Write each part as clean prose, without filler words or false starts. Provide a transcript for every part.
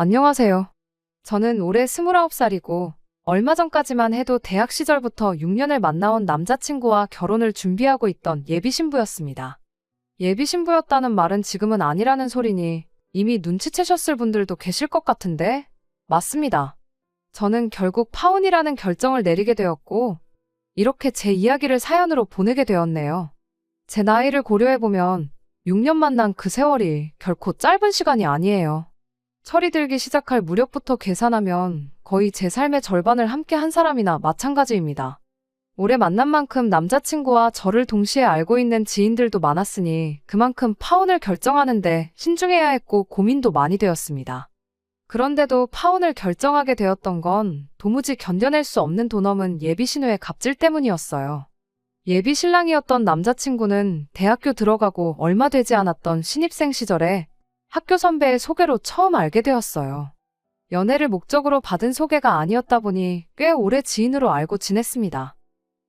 안녕하세요. 저는 올해 29살이고 얼마 전까지만 해도 대학 시절부터 6년을 만나온 남자친구와 결혼을 준비하고 있던 예비신부였습니다. 예비신부였다는 말은 지금은 아니라는 소리니 이미 눈치채셨을 분들도 계실 것 같은데? 맞습니다. 저는 결국 파혼이라는 결정을 내리게 되었고 이렇게 제 이야기를 사연으로 보내게 되었네요. 제 나이를 고려해보면 6년 만난 그 세월이 결코 짧은 시간이 아니에요. 철이 들기 시작할 무렵부터 계산하면 거의 제 삶의 절반을 함께 한 사람이나 마찬가지입니다. 오래 만난 만큼 남자친구와 저를 동시에 알고 있는 지인들도 많았으니 그만큼 파혼을 결정하는데 신중해야 했고 고민도 많이 되었습니다. 그런데도 파혼을 결정하게 되었던 건 도무지 견뎌낼 수 없는 돈 없는 예비 신우의 갑질 때문이었어요. 예비 신랑이었던 남자친구는 대학교 들어가고 얼마 되지 않았던 신입생 시절에 학교 선배의 소개로 처음 알게 되었어요. 연애를 목적으로 받은 소개가 아니었다 보니 꽤 오래 지인으로 알고 지냈습니다.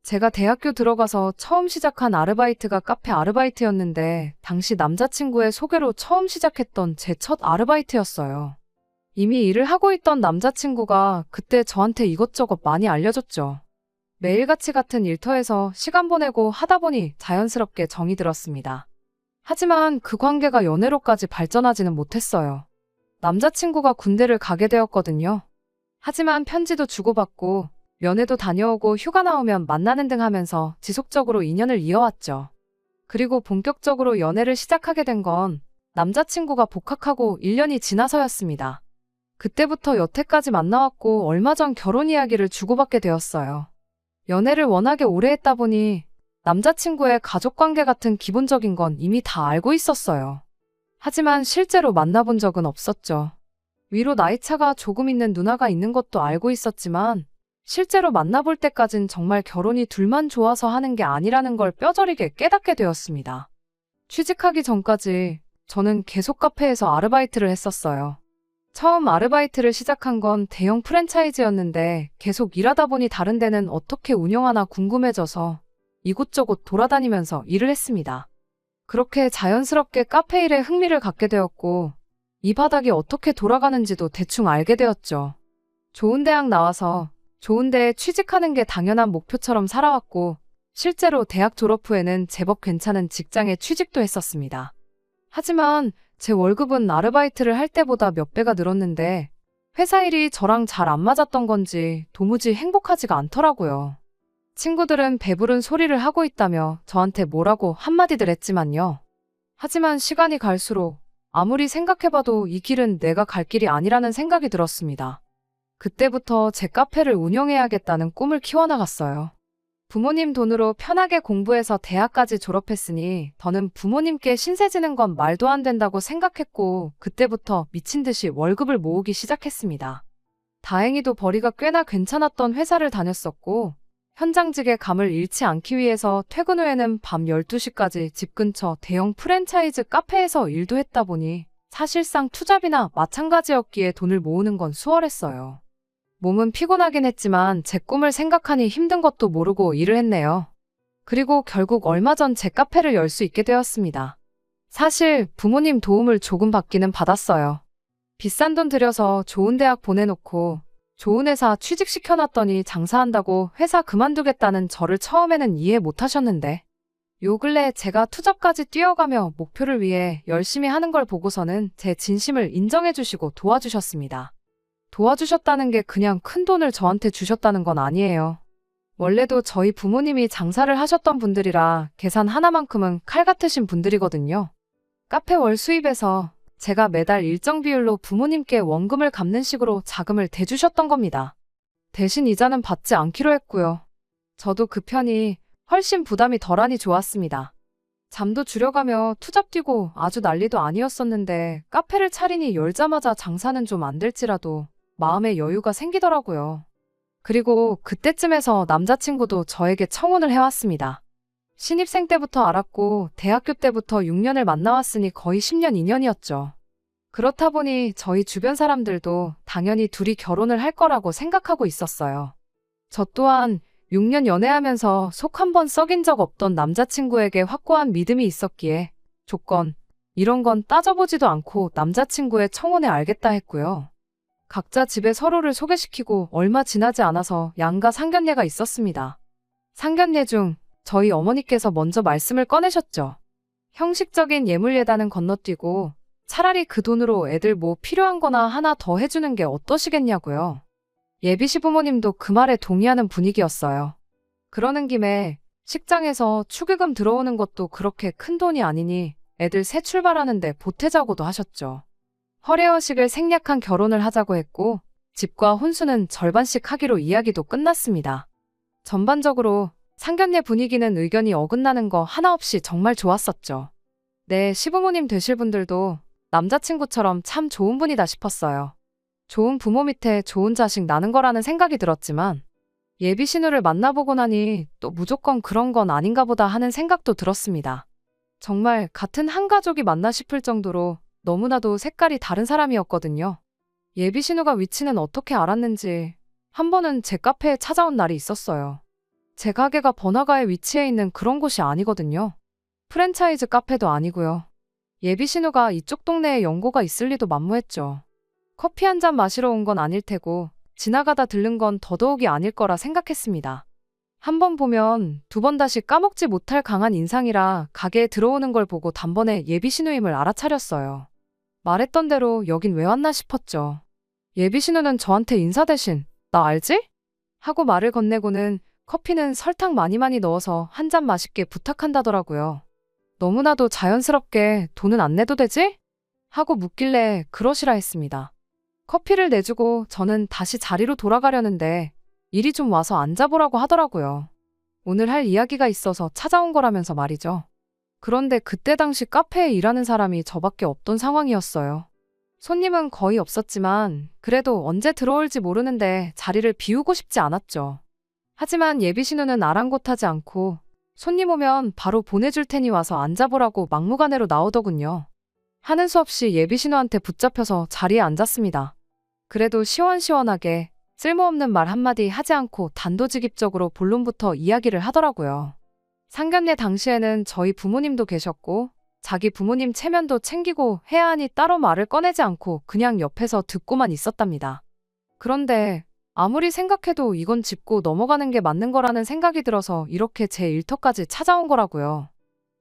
제가 대학교 들어가서 처음 시작한 아르바이트가 카페 아르바이트였는데 당시 남자친구의 소개로 처음 시작했던 제 첫 아르바이트였어요. 이미 일을 하고 있던 남자친구가 그때 저한테 이것저것 많이 알려줬죠. 매일같이 같은 일터에서 시간 보내고 하다 보니 자연스럽게 정이 들었습니다. 하지만 그 관계가 연애로까지 발전하지는 못했어요. 남자친구가 군대를 가게 되었거든요. 하지만 편지도 주고받고 면회도 다녀오고 휴가 나오면 만나는 등 하면서 지속적으로 인연을 이어왔죠. 그리고 본격적으로 연애를 시작하게 된 건 남자친구가 복학하고 1년이 지나서였습니다. 그때부터 여태까지 만나왔고 얼마 전 결혼 이야기를 주고받게 되었어요. 연애를 워낙에 오래 했다 보니 남자친구의 가족관계 같은 기본적인 건 이미 다 알고 있었어요. 하지만 실제로 만나본 적은 없었죠. 위로 나이차가 조금 있는 누나가 있는 것도 알고 있었지만 실제로 만나볼 때까진 정말 결혼이 둘만 좋아서 하는 게 아니라는 걸 뼈저리게 깨닫게 되었습니다. 취직하기 전까지 저는 계속 카페에서 아르바이트를 했었어요. 처음 아르바이트를 시작한 건 대형 프랜차이즈였는데 계속 일하다 보니 다른 데는 어떻게 운영하나 궁금해져서 이곳저곳 돌아다니면서 일을 했습니다. 그렇게 자연스럽게 카페 일에 흥미를 갖게 되었고 이 바닥이 어떻게 돌아가는지도 대충 알게 되었죠. 좋은 대학 나와서 좋은 데에 취직하는 게 당연한 목표처럼 살아왔고 실제로 대학 졸업 후에는 제법 괜찮은 직장에 취직도 했었습니다. 하지만 제 월급은 아르바이트를 할 때보다 몇 배가 늘었는데 회사 일이 저랑 잘 안 맞았던 건지 도무지 행복하지가 않더라고요. 친구들은 배부른 소리를 하고 있다며 저한테 뭐라고 한마디들 했지만요. 하지만 시간이 갈수록 아무리 생각해봐도 이 길은 내가 갈 길이 아니라는 생각이 들었습니다. 그때부터 제 카페를 운영해야겠다는 꿈을 키워나갔어요. 부모님 돈으로 편하게 공부해서 대학까지 졸업했으니 더는 부모님께 신세 지는 건 말도 안 된다고 생각했고 그때부터 미친 듯이 월급을 모으기 시작했습니다. 다행히도 벌이가 꽤나 괜찮았던 회사를 다녔었고 현장직의 감을 잃지 않기 위해서 퇴근 후에는 밤 12시까지 집 근처 대형 프랜차이즈 카페에서 일도 했다 보니 사실상 투잡이나 마찬가지였기에 돈을 모으는 건 수월했어요. 몸은 피곤하긴 했지만 제 꿈을 생각하니 힘든 것도 모르고 일을 했네요. 그리고 결국 얼마 전 제 카페를 열 수 있게 되었습니다. 사실 부모님 도움을 조금 받기는 받았어요. 비싼 돈 들여서 좋은 대학 보내놓고 좋은 회사 취직시켜놨더니 장사한다고 회사 그만두겠다는 저를 처음에는 이해 못하셨는데 요 근래 제가 투잡까지 뛰어가며 목표를 위해 열심히 하는 걸 보고서는 제 진심을 인정해주시고 도와주셨습니다. 도와주셨다는 게 그냥 큰 돈을 저한테 주셨다는 건 아니에요. 원래도 저희 부모님이 장사를 하셨던 분들이라 계산 하나만큼은 칼 같으신 분들이거든요. 카페 월 수입에서 제가 매달 일정 비율로 부모님께 원금을 갚는 식으로 자금을 대주셨던 겁니다. 대신 이자는 받지 않기로 했고요. 저도 그 편이 훨씬 부담이 덜하니 좋았습니다. 잠도 줄여가며 투잡 뛰고 아주 난리도 아니었었는데 카페를 차리니 열자마자 장사는 좀 안 될지라도 마음의 여유가 생기더라고요. 그리고 그때쯤에서 남자친구도 저에게 청혼을 해왔습니다. 신입생 때부터 알았고 대학교 때부터 6년을 만나왔으니 거의 10년 인연이었죠. 그렇다 보니 저희 주변 사람들도 당연히 둘이 결혼을 할 거라고 생각하고 있었어요. 저 또한 6년 연애하면서 속 한 번 썩인 적 없던 남자친구에게 확고한 믿음이 있었기에 조건, 이런 건 따져보지도 않고 남자친구의 청혼에 알겠다 했고요. 각자 집에 서로를 소개시키고 얼마 지나지 않아서 양가 상견례가 있었습니다. 상견례 중 저희 어머니께서 먼저 말씀을 꺼내셨죠. 형식적인 예물예단은 건너뛰고 차라리 그 돈으로 애들 뭐 필요한 거나 하나 더 해주는 게 어떠시겠냐고요. 예비 시부모님도 그 말에 동의하는 분위기였어요. 그러는 김에 식장에서 축의금 들어오는 것도 그렇게 큰 돈이 아니니 애들 새 출발하는데 보태자고도 하셨죠. 허례허식을 생략한 결혼을 하자고 했고 집과 혼수는 절반씩 하기로 이야기도 끝났습니다. 전반적으로 상견례 분위기는 의견이 어긋나는 거 하나 없이 정말 좋았었죠. 네, 시부모님 되실 분들도 남자친구처럼 참 좋은 분이다 싶었어요. 좋은 부모 밑에 좋은 자식 나는 거라는 생각이 들었지만 예비 신우를 만나보고 나니 또 무조건 그런 건 아닌가 보다 하는 생각도 들었습니다. 정말 같은 한 가족이 맞나 싶을 정도로 너무나도 색깔이 다른 사람이었거든요. 예비 신우가 위치는 어떻게 알았는지 한 번은 제 카페에 찾아온 날이 있었어요. 제 가게가 번화가에 위치해 있는 그런 곳이 아니거든요. 프랜차이즈 카페도 아니고요. 예비 신우가 이쪽 동네에 연고가 있을 리도 만무했죠. 커피 한 잔 마시러 온 건 아닐 테고 지나가다 들른 건 더더욱이 아닐 거라 생각했습니다. 한 번 보면 두 번 다시 까먹지 못할 강한 인상이라 가게에 들어오는 걸 보고 단번에 예비 신우임을 알아차렸어요. 말했던 대로 여긴 왜 왔나 싶었죠. 예비 신우는 저한테 인사 대신 나 알지? 하고 말을 건네고는 커피는 설탕 많이 넣어서 한 잔 맛있게 부탁한다더라고요. 너무나도 자연스럽게 돈은 안 내도 되지? 하고 묻길래 그러시라 했습니다. 커피를 내주고 저는 다시 자리로 돌아가려는데 이리 좀 와서 앉아보라고 하더라고요. 오늘 할 이야기가 있어서 찾아온 거라면서 말이죠. 그런데 그때 당시 카페에 일하는 사람이 저밖에 없던 상황이었어요. 손님은 거의 없었지만 그래도 언제 들어올지 모르는데 자리를 비우고 싶지 않았죠. 하지만 예비 신우는 아랑곳하지 않고 손님 오면 바로 보내줄 테니 와서 앉아보라고 막무가내로 나오더군요. 하는 수 없이 예비 신우한테 붙잡혀서 자리에 앉았습니다. 그래도 시원시원하게 쓸모없는 말 한마디 하지 않고 단도직입적으로 본론부터 이야기를 하더라고요. 상견례 당시에는 저희 부모님도 계셨고 자기 부모님 체면도 챙기고 해야 하니 따로 말을 꺼내지 않고 그냥 옆에서 듣고만 있었답니다. 그런데 아무리 생각해도 이건 짚고 넘어가는 게 맞는 거라는 생각이 들어서 이렇게 제 일터까지 찾아온 거라고요.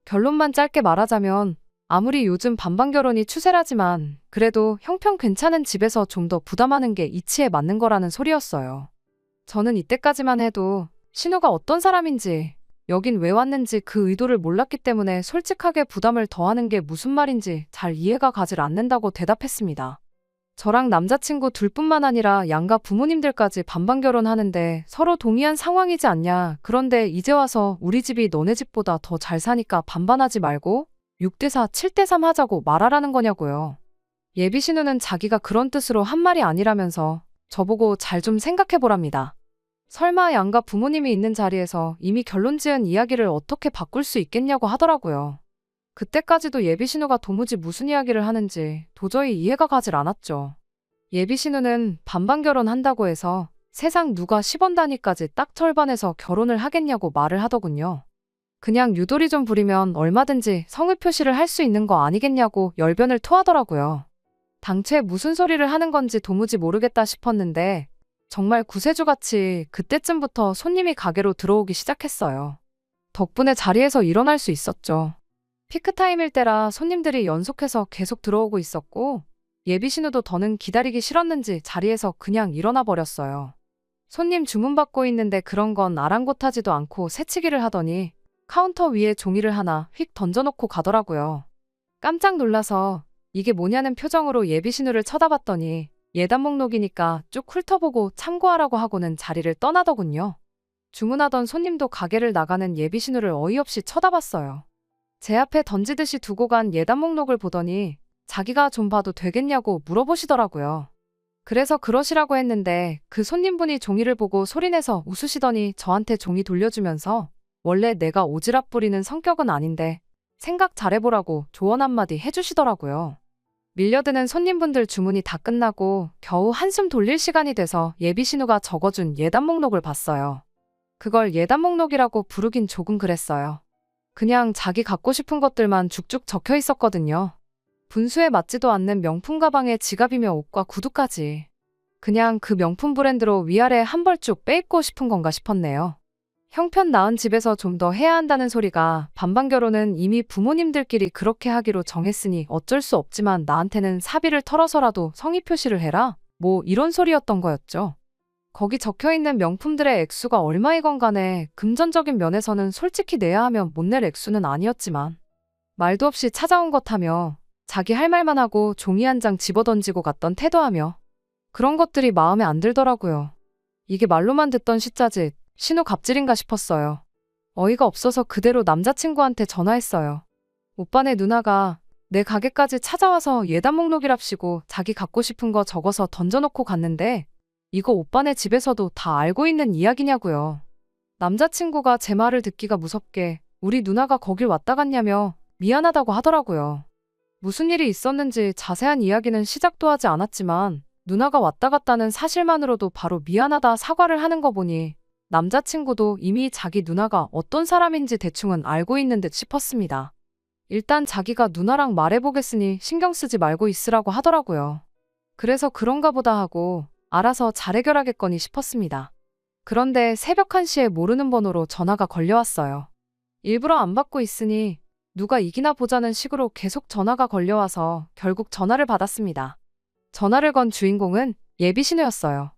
결론만 짧게 말하자면 아무리 요즘 반반결혼이 추세라지만 그래도 형편 괜찮은 집에서 좀 더 부담하는 게 이치에 맞는 거라는 소리였어요. 저는 이때까지만 해도 신우가 어떤 사람인지 여긴 왜 왔는지 그 의도를 몰랐기 때문에 솔직하게 부담을 더하는 게 무슨 말인지 잘 이해가 가질 않는다고 대답했습니다. 저랑 남자친구 둘뿐만 아니라 양가 부모님들까지 반반 결혼하는데 서로 동의한 상황이지 않냐. 그런데 이제 와서 우리 집이 너네 집보다 더 잘 사니까 반반하지 말고 6대4, 7대3 하자고 말하라는 거냐고요. 예비 신우는 자기가 그런 뜻으로 한 말이 아니라면서 저보고 잘 좀 생각해보랍니다. 설마 양가 부모님이 있는 자리에서 이미 결론 지은 이야기를 어떻게 바꿀 수 있겠냐고 하더라고요. 그때까지도 예비 신우가 도무지 무슨 이야기를 하는지 도저히 이해가 가질 않았죠. 예비 신우는 반반 결혼한다고 해서 세상 누가 10원 단위까지 딱 절반해서 결혼을 하겠냐고 말을 하더군요. 그냥 유도리 좀 부리면 얼마든지 성의 표시를 할 수 있는 거 아니겠냐고 열변을 토하더라고요. 당최 무슨 소리를 하는 건지 도무지 모르겠다 싶었는데 정말 구세주같이 그때쯤부터 손님이 가게로 들어오기 시작했어요. 덕분에 자리에서 일어날 수 있었죠. 피크타임일 때라 손님들이 연속해서 계속 들어오고 있었고 예비 신우도 더는 기다리기 싫었는지 자리에서 그냥 일어나 버렸어요. 손님 주문 받고 있는데 그런 건 아랑곳하지도 않고 새치기를 하더니 카운터 위에 종이를 하나 휙 던져놓고 가더라고요. 깜짝 놀라서 이게 뭐냐는 표정으로 예비 신우를 쳐다봤더니 예단 목록이니까 쭉 훑어보고 참고하라고 하고는 자리를 떠나더군요. 주문하던 손님도 가게를 나가는 예비 신우를 어이없이 쳐다봤어요. 제 앞에 던지듯이 두고 간 예단 목록을 보더니 자기가 좀 봐도 되겠냐고 물어보시더라고요. 그래서 그러시라고 했는데 그 손님분이 종이를 보고 소리내서 웃으시더니 저한테 종이 돌려주면서 원래 내가 오지랖 부리는 성격은 아닌데 생각 잘해보라고 조언 한마디 해주시더라고요. 밀려드는 손님분들 주문이 다 끝나고 겨우 한숨 돌릴 시간이 돼서 예비 신우가 적어준 예단 목록을 봤어요. 그걸 예단 목록이라고 부르긴 조금 그랬어요. 그냥 자기 갖고 싶은 것들만 쭉쭉 적혀 있었거든요. 분수에 맞지도 않는 명품 가방에 지갑이며 옷과 구두까지. 그냥 그 명품 브랜드로 위아래 한 벌 쭉 빼입고 싶은 건가 싶었네요. 형편 나은 집에서 좀 더 해야 한다는 소리가 반반 결혼은 이미 부모님들끼리 그렇게 하기로 정했으니 어쩔 수 없지만 나한테는 사비를 털어서라도 성의 표시를 해라. 뭐 이런 소리였던 거였죠. 거기 적혀있는 명품들의 액수가 얼마이건 간에 금전적인 면에서는 솔직히 내야 하면 못 낼 액수는 아니었지만 말도 없이 찾아온 것 하며 자기 할 말만 하고 종이 한 장 집어던지고 갔던 태도하며 그런 것들이 마음에 안 들더라고요. 이게 말로만 듣던 시짜짓, 신호 갑질인가 싶었어요. 어이가 없어서 그대로 남자친구한테 전화했어요. 오빠네 누나가 내 가게까지 찾아와서 예단 목록이랍시고 자기 갖고 싶은 거 적어서 던져놓고 갔는데 이거 오빠네 집에서도 다 알고 있는 이야기냐고요. 남자친구가 제 말을 듣기가 무섭게 우리 누나가 거길 왔다 갔냐며 미안하다고 하더라고요. 무슨 일이 있었는지 자세한 이야기는 시작도 하지 않았지만 누나가 왔다 갔다는 사실만으로도 바로 미안하다 사과를 하는 거 보니 남자친구도 이미 자기 누나가 어떤 사람인지 대충은 알고 있는 듯 싶었습니다. 일단 자기가 누나랑 말해보겠으니 신경 쓰지 말고 있으라고 하더라고요. 그래서 그런가 보다 하고 알아서 잘 해결하겠거니 싶었습니다. 그런데 새벽 1시에 모르는 번호로 전화가 걸려왔어요. 일부러 안 받고 있으니 누가 이기나 보자는 식으로 계속 전화가 걸려와서 결국 전화를 받았습니다. 전화를 건 주인공은 예비신우였어요.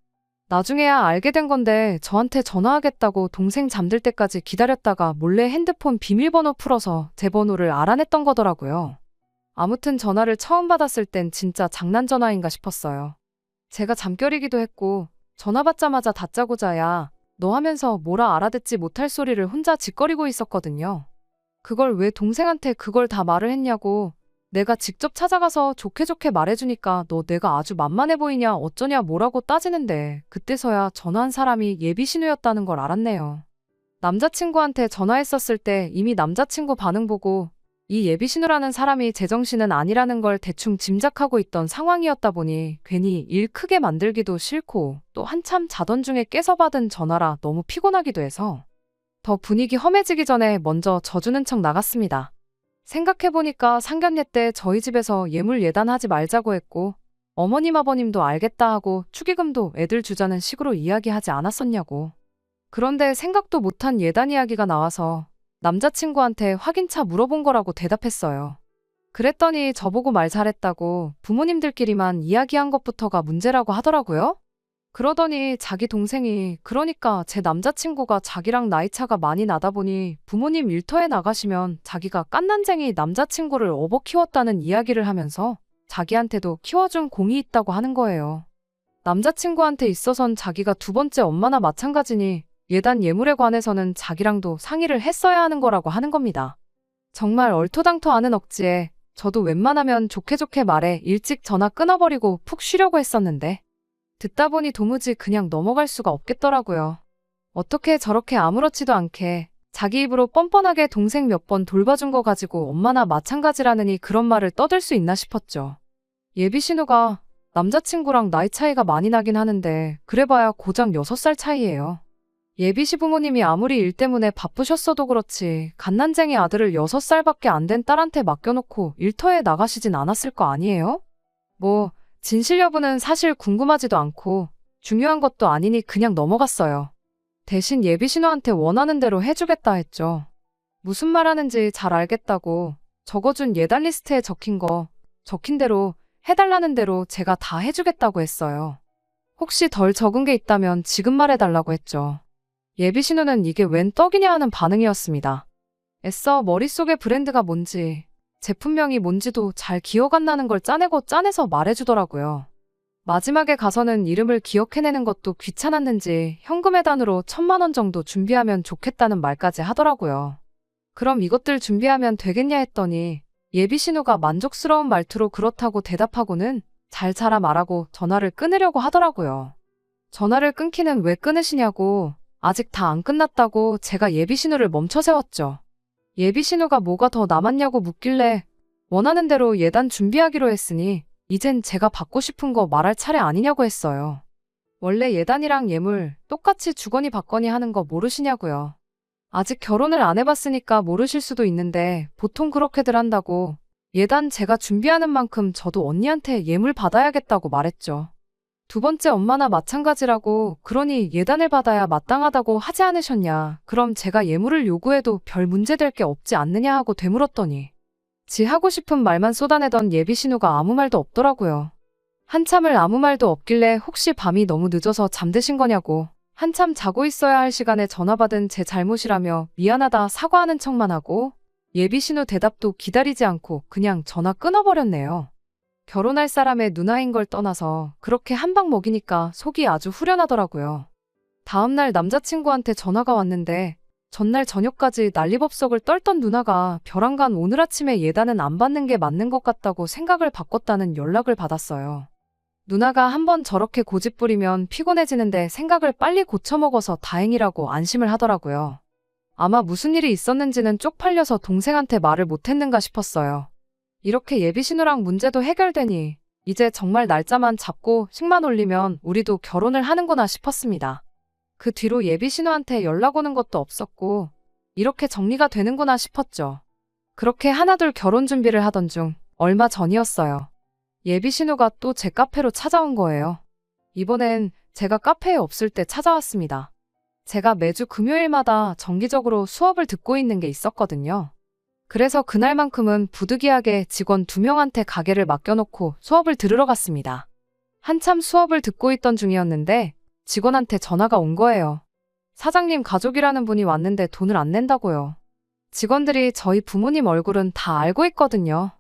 나중에야 알게 된 건데 저한테 전화하겠다고 동생 잠들 때까지 기다렸다가 몰래 핸드폰 비밀번호 풀어서 제 번호를 알아냈던 거더라고요. 아무튼 전화를 처음 받았을 땐 진짜 장난 전화인가 싶었어요. 제가 잠결이기도 했고 전화 받자마자 다짜고짜야 너 하면서 뭐라 알아듣지 못할 소리를 혼자 짓거리고 있었거든요. 그걸 왜 동생한테 그걸 다 말을 했냐고 내가 직접 찾아가서 좋게 좋게 말해주니까 너 내가 아주 만만해 보이냐 어쩌냐 뭐라고 따지는데 그때서야 전화한 사람이 예비신우였다는 걸 알았네요. 남자친구한테 전화했었을 때 이미 남자친구 반응 보고 이 예비신우라는 사람이 제정신은 아니라는 걸 대충 짐작하고 있던 상황이었다 보니 괜히 일 크게 만들기도 싫고 또 한참 자던 중에 깨서 받은 전화라 너무 피곤하기도 해서 더 분위기 험해지기 전에 먼저 져주는 척 나갔습니다. 생각해보니까 상견례 때 저희 집에서 예물 예단하지 말자고 했고 어머님 아버님도 알겠다 하고 축의금도 애들 주자는 식으로 이야기하지 않았었냐고. 그런데 생각도 못한 예단 이야기가 나와서 남자친구한테 확인차 물어본 거라고 대답했어요. 그랬더니 저보고 말 잘했다고 부모님들끼리만 이야기한 것부터가 문제라고 하더라고요. 그러더니 자기 동생이 그러니까 제 남자친구가 자기랑 나이차가 많이 나다 보니 부모님 일터에 나가시면 자기가 깐난쟁이 남자친구를 업어 키웠다는 이야기를 하면서 자기한테도 키워준 공이 있다고 하는 거예요. 남자친구한테 있어선 자기가 두 번째 엄마나 마찬가지니 예단 예물에 관해서는 자기랑도 상의를 했어야 하는 거라고 하는 겁니다. 정말 얼토당토하는 억지에 저도 웬만하면 좋게 좋게 말해 일찍 전화 끊어버리고 푹 쉬려고 했었는데 듣다 보니 도무지 그냥 넘어갈 수가 없겠더라고요. 어떻게 저렇게 아무렇지도 않게 자기 입으로 뻔뻔하게 동생 몇 번 돌봐준 거 가지고 엄마나 마찬가지라느니 그런 말을 떠들 수 있나 싶었죠. 예비신우가 남자친구랑 나이 차이가 많이 나긴 하는데 그래봐야 고작 6살 차이예요. 예비시 부모님이 아무리 일 때문에 바쁘셨어도 그렇지 갓난쟁이 아들을 6살밖에 안 된 딸한테 맡겨놓고 일터에 나가시진 않았을 거 아니에요? 뭐 진실 여부는 사실 궁금하지도 않고 중요한 것도 아니니 그냥 넘어갔어요. 대신 예비신우한테 원하는 대로 해주겠다 했죠. 무슨 말하는지 잘 알겠다고 적어준 예단 리스트에 적힌 대로 해달라는 대로 제가 다 해주겠다고 했어요. 혹시 덜 적은 게 있다면 지금 말해달라고 했죠. 예비신우는 이게 웬 떡이냐 하는 반응이었습니다. 애써 머릿속에 브랜드가 뭔지 제품명이 뭔지도 잘 기억 안 나는 걸 짜내서 말해주더라고요. 마지막에 가서는 이름을 기억해내는 것도 귀찮았는지 현금 해단으로 1,000만 원 정도 준비하면 좋겠다는 말까지 하더라고요. 그럼 이것들 준비하면 되겠냐 했더니 예비신우가 만족스러운 말투로 그렇다고 대답하고는 잘 자라 말하고 전화를 끊으려고 하더라고요. 전화를 끊기는 왜 끊으시냐고 아직 다 안 끝났다고 제가 예비신우를 멈춰 세웠죠. 예비신우가 뭐가 더 남았냐고 묻길래 원하는 대로 예단 준비하기로 했으니 이젠 제가 받고 싶은 거 말할 차례 아니냐고 했어요. 원래 예단이랑 예물 똑같이 주거니 받거니 하는 거 모르시냐고요. 아직 결혼을 안 해봤으니까 모르실 수도 있는데 보통 그렇게들 한다고 예단 제가 준비하는 만큼 저도 언니한테 예물 받아야겠다고 말했죠. 두 번째 엄마나 마찬가지라고 그러니 예단을 받아야 마땅하다고 하지 않으셨냐. 그럼 제가 예물을 요구해도 별 문제될 게 없지 않느냐 하고 되물었더니 지 하고 싶은 말만 쏟아내던 예비 신우가 아무 말도 없더라고요. 한참을 아무 말도 없길래 혹시 밤이 너무 늦어서 잠드신 거냐고 한참 자고 있어야 할 시간에 전화 받은 제 잘못이라며 미안하다 사과하는 척만 하고 예비 신우 대답도 기다리지 않고 그냥 전화 끊어버렸네요. 결혼할 사람의 누나인 걸 떠나서 그렇게 한 방 먹이니까 속이 아주 후련하더라고요. 다음날 남자친구한테 전화가 왔는데 전날 저녁까지 난리법석을 떨던 누나가 벼랑간 오늘 아침에 예단은 안 받는 게 맞는 것 같다고 생각을 바꿨다는 연락을 받았어요. 누나가 한번 저렇게 고집부리면 피곤해지는데 생각을 빨리 고쳐먹어서 다행이라고 안심을 하더라고요. 아마 무슨 일이 있었는지는 쪽팔려서 동생한테 말을 못했는가 싶었어요. 이렇게 예비 신우랑 문제도 해결되니 이제 정말 날짜만 잡고 식만 올리면 우리도 결혼을 하는구나 싶었습니다. 그 뒤로 예비 신우한테 연락 오는 것도 없었고 이렇게 정리가 되는구나 싶었죠. 그렇게 하나둘 결혼 준비를 하던 중 얼마 전이었어요. 예비 신우가 또 제 카페로 찾아온 거예요. 이번엔 제가 카페에 없을 때 찾아왔습니다. 제가 매주 금요일마다 정기적으로 수업을 듣고 있는 게 있었거든요. 그래서 그날만큼은 부득이하게 직원 2명한테 가게를 맡겨놓고 수업을 들으러 갔습니다. 한참 수업을 듣고 있던 중이었는데 직원한테 전화가 온 거예요. 사장님 가족이라는 분이 왔는데 돈을 안 낸다고요. 직원들이 저희 부모님 얼굴은 다 알고 있거든요.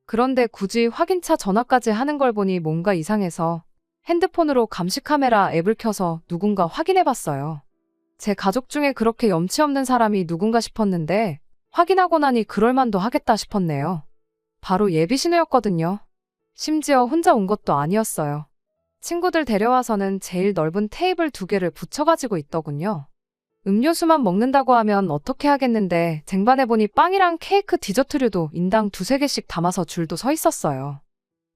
그런데 굳이 확인차 전화까지 하는 걸 보니 뭔가 이상해서 핸드폰으로 감시 카메라 앱을 켜서 누군가 확인해봤어요. 제 가족 중에 그렇게 염치 없는 사람이 누군가 싶었는데 확인하고 나니 그럴만도 하겠다 싶었네요. 바로 예비 신우였거든요. 심지어 혼자 온 것도 아니었어요. 친구들 데려와서는 제일 넓은 테이블 2개를 붙여가지고 있더군요. 음료수만 먹는다고 하면 어떻게 하겠는데 쟁반해보니 빵이랑 케이크 디저트류도 인당 2-3개씩 담아서 줄도 서 있었어요.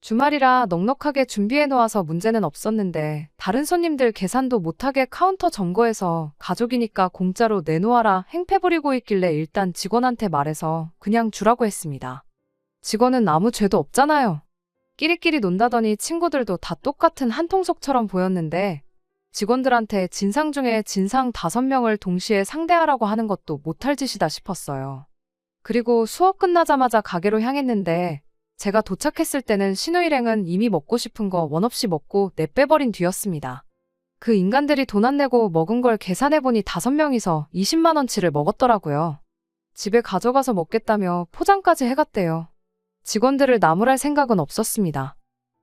주말이라 넉넉하게 준비해놓아서 문제는 없었는데 다른 손님들 계산도 못하게 카운터 점거해서 가족이니까 공짜로 내놓아라 행패 부리고 있길래 일단 직원한테 말해서 그냥 주라고 했습니다. 직원은 아무 죄도 없잖아요. 끼리끼리 논다더니 친구들도 다 똑같은 한통속처럼 보였는데 직원들한테 진상 중에 진상 5명을 동시에 상대하라고 하는 것도 못할 짓이다 싶었어요. 그리고 수업 끝나자마자 가게로 향했는데 제가 도착했을 때는 신우 일행은 이미 먹고 싶은 거 원 없이 먹고 내빼버린 뒤였습니다. 그 인간들이 돈 안 내고 먹은 걸 계산해보니 5명이서 20만 원치를 먹었더라고요. 집에 가져가서 먹겠다며 포장까지 해갔대요. 직원들을 나무랄 생각은 없었습니다.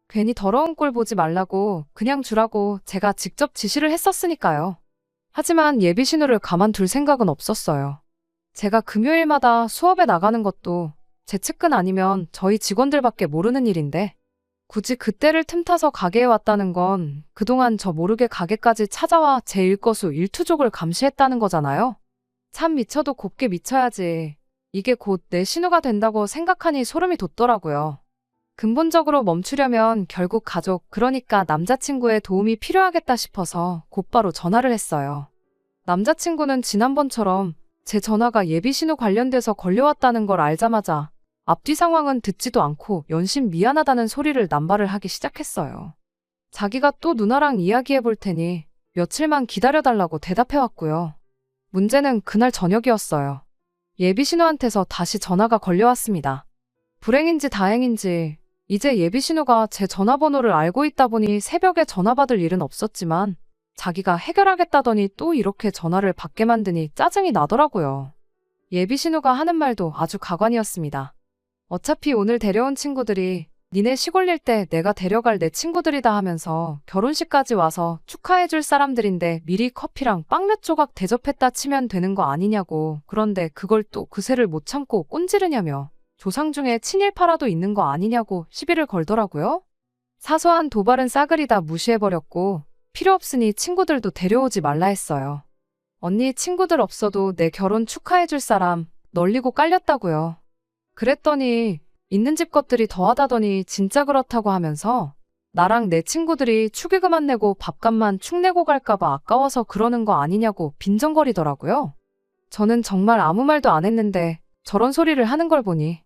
괜히 더러운 꼴 보지 말라고 그냥 주라고 제가 직접 지시를 했었으니까요. 하지만 예비 신우를 가만둘 생각은 없었어요. 제가 금요일마다 수업에 나가는 것도 제 측근 아니면 저희 직원들밖에 모르는 일인데 굳이 그때를 틈타서 가게에 왔다는 건 그동안 저 모르게 가게까지 찾아와 제 일거수 일투족을 감시했다는 거잖아요. 참 미쳐도 곱게 미쳐야지. 이게 곧 내 신우가 된다고 생각하니 소름이 돋더라고요. 근본적으로 멈추려면 결국 가족, 그러니까 남자친구의 도움이 필요하겠다 싶어서 곧바로 전화를 했어요. 남자친구는 지난번처럼 제 전화가 예비 신우 관련돼서 걸려왔다는 걸 알자마자 앞뒤 상황은 듣지도 않고 연신 미안하다는 소리를 남발을 하기 시작했어요. 자기가 또 누나랑 이야기해 볼 테니 며칠만 기다려달라고 대답해왔고요. 문제는 그날 저녁이었어요. 예비 신우한테서 다시 전화가 걸려왔습니다. 불행인지 다행인지 이제 예비 신우가 제 전화번호를 알고 있다 보니 새벽에 전화 받을 일은 없었지만 자기가 해결하겠다더니 또 이렇게 전화를 받게 만드니 짜증이 나더라고요. 예비 신우가 하는 말도 아주 가관이었습니다. 어차피 오늘 데려온 친구들이 니네 시골일 때 내가 데려갈 내 친구들이다 하면서 결혼식까지 와서 축하해줄 사람들인데 미리 커피랑 빵 몇 조각 대접했다 치면 되는 거 아니냐고. 그런데 그걸 또 그새를 못 참고 꼰지르냐며 조상 중에 친일파라도 있는 거 아니냐고 시비를 걸더라고요. 사소한 도발은 싸그리다 무시해버렸고 필요 없으니 친구들도 데려오지 말라 했어요. 언니 친구들 없어도 내 결혼 축하해줄 사람 널리고 깔렸다고요. 그랬더니 있는 집 것들이 더하다더니 진짜 그렇다고 하면서 나랑 내 친구들이 축의금 안 내고 밥값만 축 내고 갈까봐 아까워서 그러는 거 아니냐고 빈정거리더라고요. 저는 정말 아무 말도 안 했는데 저런 소리를 하는 걸 보니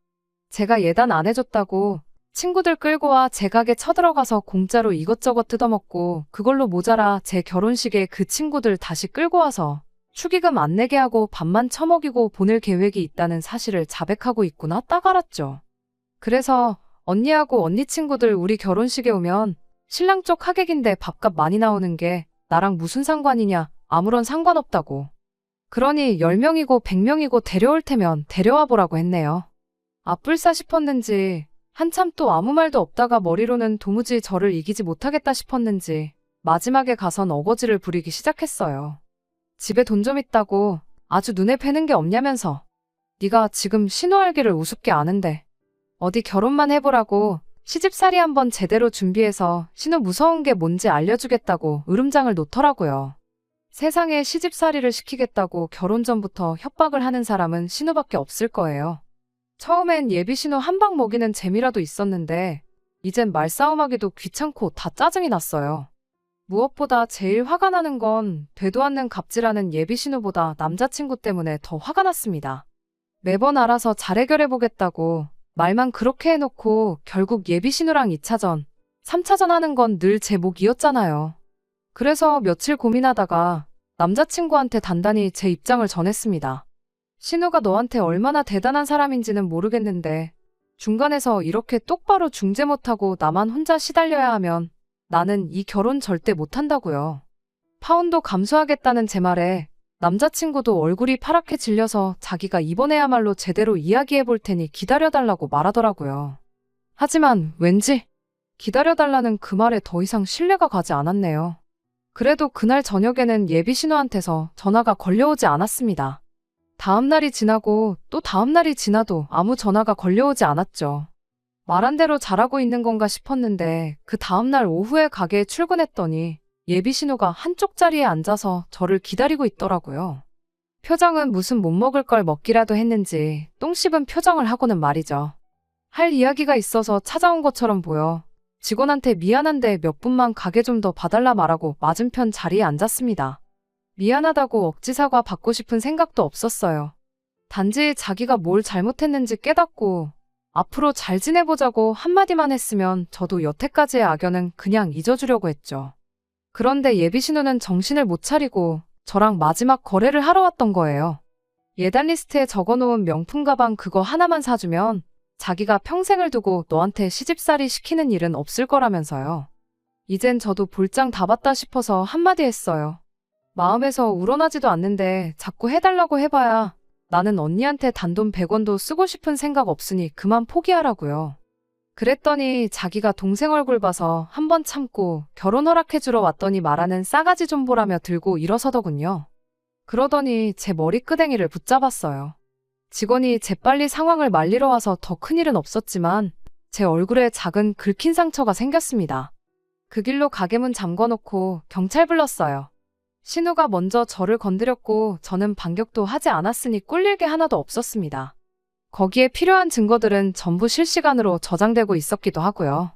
제가 예단 안 해줬다고 친구들 끌고 와 제 가게 쳐들어가서 공짜로 이것저것 뜯어먹고 그걸로 모자라 제 결혼식에 그 친구들 다시 끌고 와서 축의금 안 내게 하고 밥만 처먹이고 보낼 계획이 있다는 사실을 자백하고 있구나 딱 알았죠. 그래서 언니하고 언니 친구들 우리 결혼식에 오면 신랑 쪽 하객인데 밥값 많이 나오는 게 나랑 무슨 상관이냐, 아무런 상관없다고. 그러니 10명이고 100명이고 데려올 테면 데려와 보라고 했네요. 아뿔싸 싶었는지 한참 또 아무 말도 없다가 머리로는 도무지 저를 이기지 못하겠다 싶었는지 마지막에 가선 어거지를 부리기 시작했어요. 집에 돈 좀 있다고 아주 눈에 뵈는 게 없냐면서. 네가 지금 신호알기를 우습게 아는데 어디 결혼만 해보라고 시집살이 한번 제대로 준비해서 신호 무서운 게 뭔지 알려주겠다고 으름장을 놓더라고요. 세상에 시집살이를 시키겠다고 결혼 전부터 협박을 하는 사람은 신우밖에 없을 거예요. 처음엔 예비 신우 한 방 먹이는 재미라도 있었는데 이젠 말싸움하기도 귀찮고 다 짜증이 났어요. 무엇보다 제일 화가 나는 건 되도 않는 갑질하는 예비 신우보다 남자친구 때문에 더 화가 났습니다. 매번 알아서 잘 해결해보겠다고 말만 그렇게 해놓고 결국 예비 신우랑 2차전, 3차전 하는 건 늘 제 몫이었잖아요. 그래서 며칠 고민하다가 남자친구한테 단단히 제 입장을 전했습니다. 신우가 너한테 얼마나 대단한 사람인지는 모르겠는데 중간에서 이렇게 똑바로 중재 못하고 나만 혼자 시달려야 하면 나는 이 결혼 절대 못한다고요. 파혼도 감수하겠다는 제 말에 남자친구도 얼굴이 파랗게 질려서 자기가 이번에야말로 제대로 이야기해볼 테니 기다려달라고 말하더라고요. 하지만 왠지 기다려달라는 그 말에 더 이상 신뢰가 가지 않았네요. 그래도 그날 저녁에는 예비 신우한테서 전화가 걸려오지 않았습니다. 다음 날이 지나고 또 다음 날이 지나도 아무 전화가 걸려오지 않았죠. 말한 대로 잘하고 있는 건가 싶었는데 그 다음 날 오후에 가게에 출근했더니 예비 신우가 한쪽 자리에 앉아서 저를 기다리고 있더라고요. 표정은 무슨 못 먹을 걸 먹기라도 했는지 똥 씹은 표정을 하고는 말이죠. 할 이야기가 있어서 찾아온 것처럼 보여 직원한테 미안한데 몇 분만 가게 좀 더 봐달라 말하고 맞은편 자리에 앉았습니다. 미안하다고 억지 사과 받고 싶은 생각도 없었어요. 단지 자기가 뭘 잘못했는지 깨닫고 앞으로 잘 지내보자고 한마디만 했으면 저도 여태까지의 악연은 그냥 잊어주려고 했죠. 그런데 예비 신우는 정신을 못 차리고 저랑 마지막 거래를 하러 왔던 거예요. 예단 리스트에 적어놓은 명품 가방 그거 하나만 사주면 자기가 평생을 두고 너한테 시집살이 시키는 일은 없을 거라면서요. 이젠 저도 볼장 다 봤다 싶어서 한마디 했어요. 마음에서 우러나지도 않는데 자꾸 해달라고 해봐야 나는 언니한테 단돈 100원도 쓰고 싶은 생각 없으니 그만 포기하라고요. 그랬더니 자기가 동생 얼굴 봐서 한번 참고 결혼 허락해주러 왔더니 말하는 싸가지 좀 보라며 들고 일어서더군요. 그러더니 제 머리끄댕이를 붙잡았어요. 직원이 재빨리 상황을 말리러 와서 더 큰일은 없었지만 제 얼굴에 작은 긁힌 상처가 생겼습니다. 그 길로 가게문 잠궈놓고 경찰 불렀어요. 신우가 먼저 저를 건드렸고 저는 반격도 하지 않았으니 꿀릴 게 하나도 없었습니다. 거기에 필요한 증거들은 전부 실시간으로 저장되고 있었기도 하고요.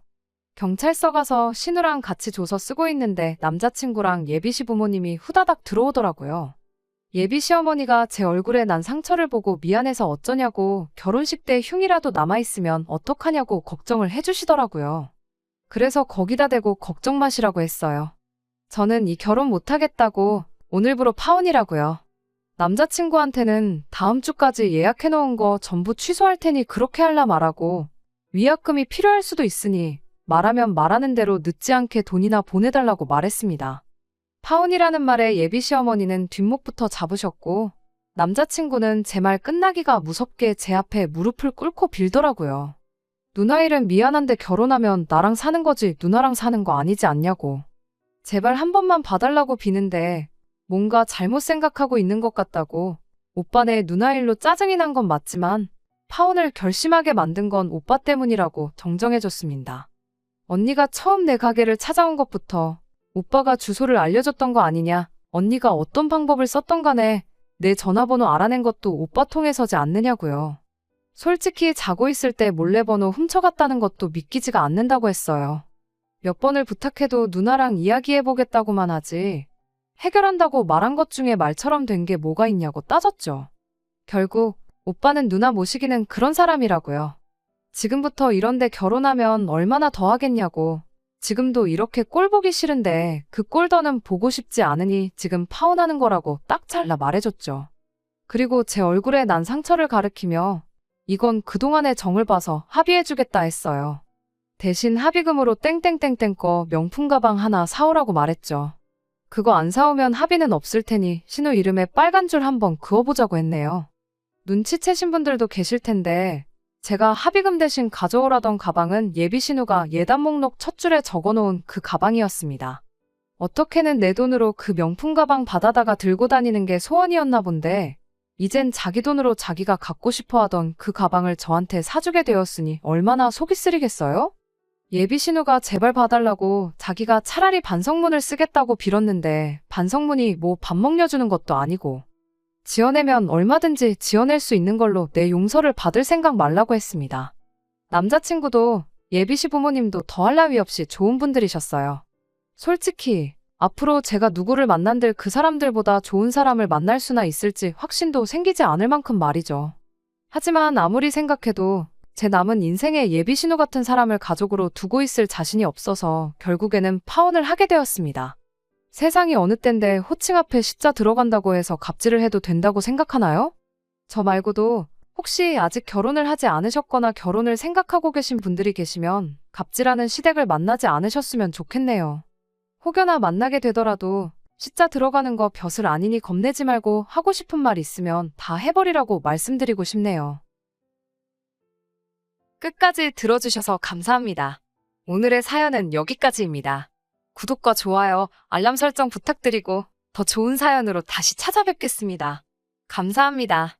경찰서 가서 신우랑 같이 조서 쓰고 있는데 남자친구랑 예비시 부모님이 후다닥 들어오더라고요. 예비 시어머니가 제 얼굴에 난 상처를 보고 미안해서 어쩌냐고 결혼식 때 흉이라도 남아있으면 어떡하냐고 걱정을 해주시더라고요. 그래서 거기다 대고 걱정 마시라고 했어요. 저는 이 결혼 못하겠다고 오늘부로 파혼이라고요. 남자친구한테는 다음 주까지 예약해놓은 거 전부 취소할 테니 그렇게 할라 말하고 위약금이 필요할 수도 있으니 말하면 말하는 대로 늦지 않게 돈이나 보내달라고 말했습니다. 파혼이라는 말에 예비 시어머니는 뒷목부터 잡으셨고 남자친구는 제 말 끝나기가 무섭게 제 앞에 무릎을 꿇고 빌더라고요. 누나 일은 미안한데 결혼하면 나랑 사는 거지 누나랑 사는 거 아니지 않냐고. 제발 한 번만 봐달라고 비는데 뭔가 잘못 생각하고 있는 것 같다고. 오빠네 누나 일로 짜증이 난 건 맞지만 파혼을 결심하게 만든 건 오빠 때문이라고 정정해줬습니다. 언니가 처음 내 가게를 찾아온 것부터 오빠가 주소를 알려줬던 거 아니냐. 언니가 어떤 방법을 썼던 간에 내 전화번호 알아낸 것도 오빠 통해서지 않느냐고요. 솔직히 자고 있을 때 몰래 번호 훔쳐갔다는 것도 믿기지가 않는다고 했어요. 몇 번을 부탁해도 누나랑 이야기해보겠다고만 하지 해결한다고 말한 것 중에 말처럼 된 게 뭐가 있냐고 따졌죠. 결국 오빠는 누나 모시기는 그런 사람이라고요. 지금부터 이런데 결혼하면 얼마나 더 하겠냐고. 지금도 이렇게 꼴 보기 싫은데 그 꼴 더는 보고 싶지 않으니 지금 파혼하는 거라고 딱 잘라 말해줬죠. 그리고 제 얼굴에 난 상처를 가리키며 이건 그동안의 정을 봐서 합의해주겠다 했어요. 대신 합의금으로 땡땡땡땡 거 명품 가방 하나 사오라고 말했죠. 그거 안 사오면 합의는 없을 테니 신우 이름에 빨간 줄 한번 그어보자고 했네요. 눈치채신 분들도 계실 텐데 제가 합의금 대신 가져오라던 가방은 예비 신우가 예단 목록 첫 줄에 적어놓은 그 가방이었습니다. 어떻게는 내 돈으로 그 명품 가방 받아다가 들고 다니는 게 소원이었나 본데 이젠 자기 돈으로 자기가 갖고 싶어 하던 그 가방을 저한테 사주게 되었으니 얼마나 속이 쓰리겠어요? 예비 신우가 제발 봐달라고 자기가 차라리 반성문을 쓰겠다고 빌었는데 반성문이 뭐 밥 먹여주는 것도 아니고 지어내면 얼마든지 지어낼 수 있는 걸로 내 용서를 받을 생각 말라고 했습니다. 남자친구도 예비시 부모님도 더할 나위 없이 좋은 분들이셨어요. 솔직히 앞으로 제가 누구를 만난들 그 사람들보다 좋은 사람을 만날 수나 있을지 확신도 생기지 않을 만큼 말이죠. 하지만 아무리 생각해도 제 남은 인생에 예비 신우 같은 사람을 가족으로 두고 있을 자신이 없어서 결국에는 파혼을 하게 되었습니다. 세상이 어느 땐데 호칭 앞에 시자 들어간다고 해서 갑질을 해도 된다고 생각하나요? 저 말고도 혹시 아직 결혼을 하지 않으셨거나 결혼을 생각하고 계신 분들이 계시면 갑질하는 시댁을 만나지 않으셨으면 좋겠네요. 혹여나 만나게 되더라도 시자 들어가는 거 벼슬 아니니 겁내지 말고 하고 싶은 말 있으면 다 해버리라고 말씀드리고 싶네요. 끝까지 들어주셔서 감사합니다. 오늘의 사연은 여기까지입니다. 구독과 좋아요, 알람 설정 부탁드리고 더 좋은 사연으로 다시 찾아뵙겠습니다. 감사합니다.